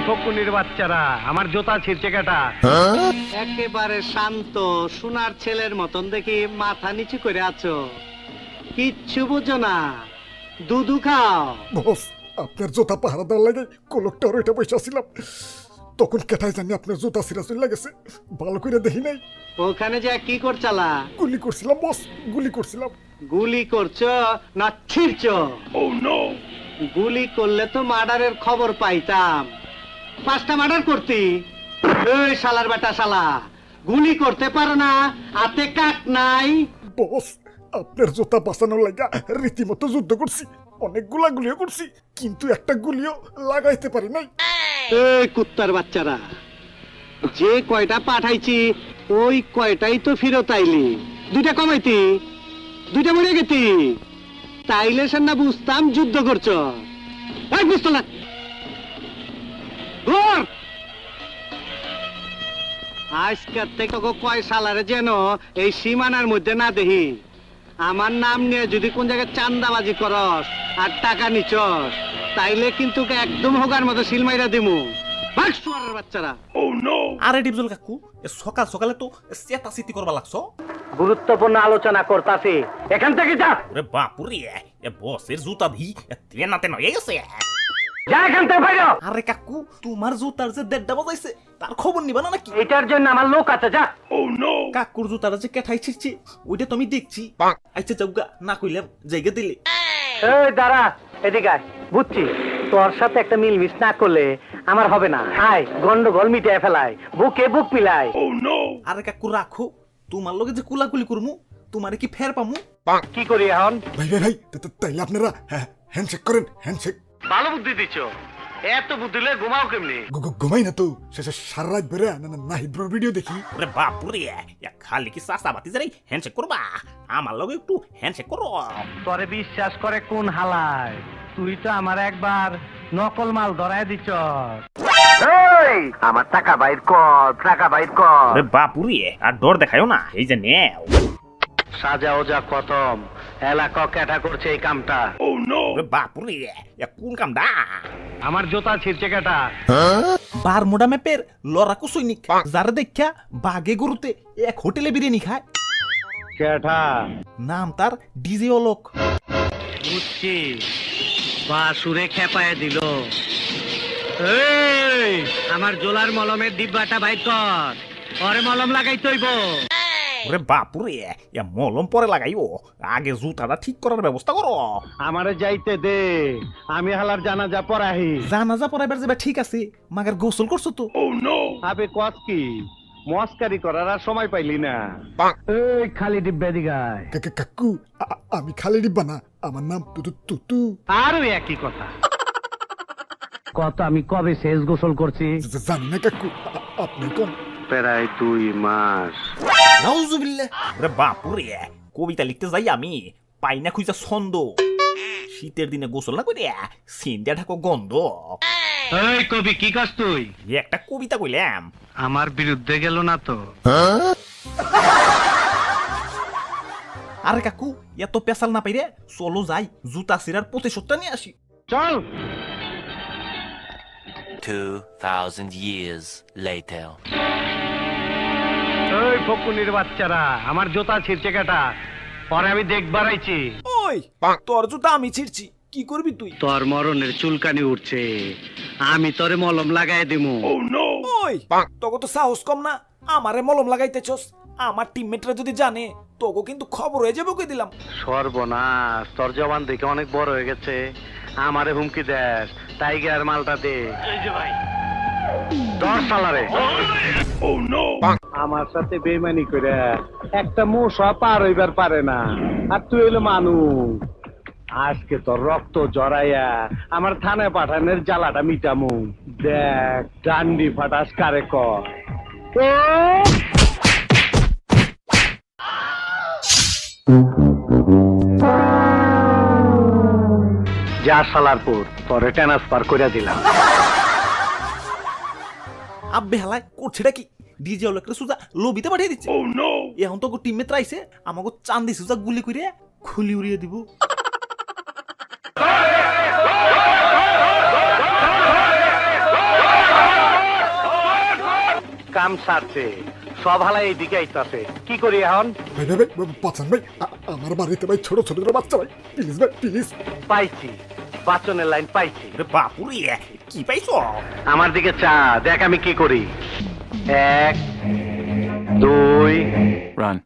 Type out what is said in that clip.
ফকুনির বাচ্চারা, আমার জুতা ছিঁড়ছে কেটা? একেবারে শান্ত সোনার ছেলের মতন দেখি মাথা নিচু করে আছো, কিচ্ছু বুঝো না, দুধু খাও। বস, আপনার জুতা পাহারা দেওয়ার লাগে কোলকটা ওইটা বসে ছিলাম, তখন কেটাই জানি আপনার জুতা ছিঁড়া চলে গেছে, ভালো করে দেখি নাই। ওখানে যে কি করছালা? গুলি করছিলাম বস, গুলি করছিলাম। গুলি করছো না ছিড়ছো? গুলি করলে তো মার্ডারের খবর পাইতাম, 5টা মার্ডার করতি। এই শালার বেটা শালা, গুলি করতে পারো না, হাতে কাক নাই। বস, আপনার জুতা বাঁচানোর লাগা রীতিমতো যুদ্ধ করছি, অনেকগুলা গুলিও করছি, কিন্তু একটা গুলিও লাগাইতে পারি নাই। এই কুত্তার বাচ্চারা, যে কয়টা পাঠাইছি ওই কয়টাই তো ফেরত আইলি, 2টা কমাইতি, 2টা মরে গেতি, তাইলে সে না বুঝতাম যুদ্ধ করছো। এই বুঝতো না, ধর। আজকের থেকে কয় সালারে যেন এই সীমানার মধ্যে না দেখি। আমার নাম নিয়ে যদি কোন জায়গায় চান্দাবাজি করস আর টাকা নিচস, তাইলে কিন্তু একদম হোগার মতো সিলমাইরা দিমু। ভাগ শুয়ারের বাচ্চারা। আরে ডিপজল কাকু, সকাল সকালে তো চেতাচিতি করবা লাগছো। গুরুত্বপূর্ণ আলোচনা করতাছি, এখান থেকে যা। ওরে বাপুরে, বসের জুতা ভি তেনা তেনা হয়ে গেছে। যা এখান থেকে বাইরে। আরে কাকু, তোমার জুতার যে 1:30 বাজাইছে তার খবর নিবা না নাকি? এটার জন্য আমার লোক আছে, যা। কাকুর জুতার যে কেঠাই ছিড়ছে ওইটা তো আমি দেখছি। আচ্ছা যাওগা, না কইলাম জায়গা দিলে। এই দাঁড়া, এদিকে আয়। বুঝছি তোর সাথে একটা মিলমিশ না করলে আমার হবে না। আয়, গন্ডগোল মিটিয়ে ফেলায়, বুকে বুক মিলায়। আরে কাকু রাখো, তোমার লগে যে কুলাকুলি করমু, তোমারে কি ফের পামু? কি করি এখন? ভাই ভাই ভাই, তাইলে আপনারা হ্যান্ডশেক করেন, হ্যান্ডশেক। ভালো বুদ্ধি দিচ্ছ, এত বুদ্ধি দিলে ঘুমাও কেমনি? ঘুমাই না তো, শেষে সারা রাত বেড়ে নাহিব্রোর ভিডিও দেখি। ওরে বাপুরে, খালি কি চাষা বাতি যাই হ্যান্ডশেক করবা? আমার লগে একটু হ্যান্ডশেক করো। তোরে বিশ্বাস করে কোন হালায়? তুই তো আমার একবার নকল মাল ধরায় দিচ্ছ। আমার টাকা বাইর কর, টাকা বাইর কর। ওরে বাপুরে, আর ডর দেখায়ও না, এই যে নেও। সাজা ওজা খতম, এলাকা ক্যাটা করছে এই কামটা। ওরে বাপুরে, কোন কামডা? আমার জুতা ছিঁড়ছে কেটা? বারমুডা ম্যাপের লড়াকু সৈনিক, যারা দেখা বাগে গরুতে এক হোটেলে বিরিয়ানি খায়। কেটা? নাম তার ডিজে অলোক। বুঝছি, বাসুরে খেপায় দিল। এই, আমার জোলার মলমের ডিব্বাটা বাইর কর, পরে মলম লাগাই তৈব। ওরে বাপুরে, মলম পরে লাগাইও, আগে জুতাটা ঠিক করার ব্যবস্থা করো। আমারে যাইতে দে, আমি হালার জানাজা পড়াহি। জানাজা পড়াইবার যাবে ঠিক আছে, মাগার গোসল করছো তো? আবে কস কি, মস্কারি করার আর সময় পাইলি না। এই খালি ডিব্বা দিগায়। কাকু, আমি খালি ডিব্বা না, আমার নাম তুতু। আরো একই কথা। কত আমি কবে শেষ গোসল করছি? জানি না কাকু, আপনি কোন? প্রায় 2 মাস। নাউজুবিল্লাহ। ওরে বাপুরে, কবিতা লিখতে যাই আমি, পাই না খুঁজা ছন্দ। শীতের দিনে গোসল না করে সিন্দিয়া ঢাকো গন্ধ। এই কবি, কি কাজ তুই? একটা কবিতা কইলাম। আমার বিরুদ্ধে গেল না তো? আরে কাকু, এত পেশাল না পাইরে, চলো যাই জুতা সিরার প্রতিশোধটা নিয়ে আসি। চল। 2000 years later. ওই ফকুনির বাচ্চারা, আমার জুতা ছিঁড়ছে কেটা? পরে আমি দেখবার আইছি। ওই, তোর জুতা আমি ছিড়ছি, কি করবি তুই? তোর মরণের চুলকানি উঠছে, আমি তোরে মলম লাগাই দিমু। ওই, তোকে তো সাহস কম না, আমারে মলম লাগাইতেছস। আমার টিমমেটরা যদি জানে, তোকে কিন্তু খবর হয়ে যাবে, কই দিলাম। সর্বনাশ, তোর জবান দেখে অনেক বড় হয়ে গেছে, আমারে হুমকি দেস। টাইগার মালটা দে। এই যে ভাই, 10 সালারে। আমার সাথে বেইমানি করে একটা মশা পার হইবার পারে না, আর তুই হইলো মানুষ। আজকে তোর রক্ত জড়াইয়া আমার থানায় পাঠানোর জ্বালাটা মিটামু। দেখ ডান্ডি ফাটাস কারে কর। যা সালারপুর, তোরে ট্রান্সফার করে দিলাম। আব্বে হালায় করছেটা কি? ডিজে অলোকরে সুজা লবিতে পাঠিয়ে দিচ্ছে। এখন তো টিমমেট আইছে, আমাকে চান্দি সুজা গুলি করে খুলি উড়িয়ে দিব। কাম সারছে, সব হালা এইদিকে আইতাছে। কি করি এখন? ভাই ভাই ভাই বাঁচান ভাই, আমার বাড়িতে ভাই ছোট ছোট বাচ্চা ভাই, প্লিজ ভাই প্লিজ। পাইছি, বাচনের লাইন পাইছি। ওরে বাপুরে কি পাইছ? আমার দিকে চা, দেখ আমি কি করি। 1 2 Run.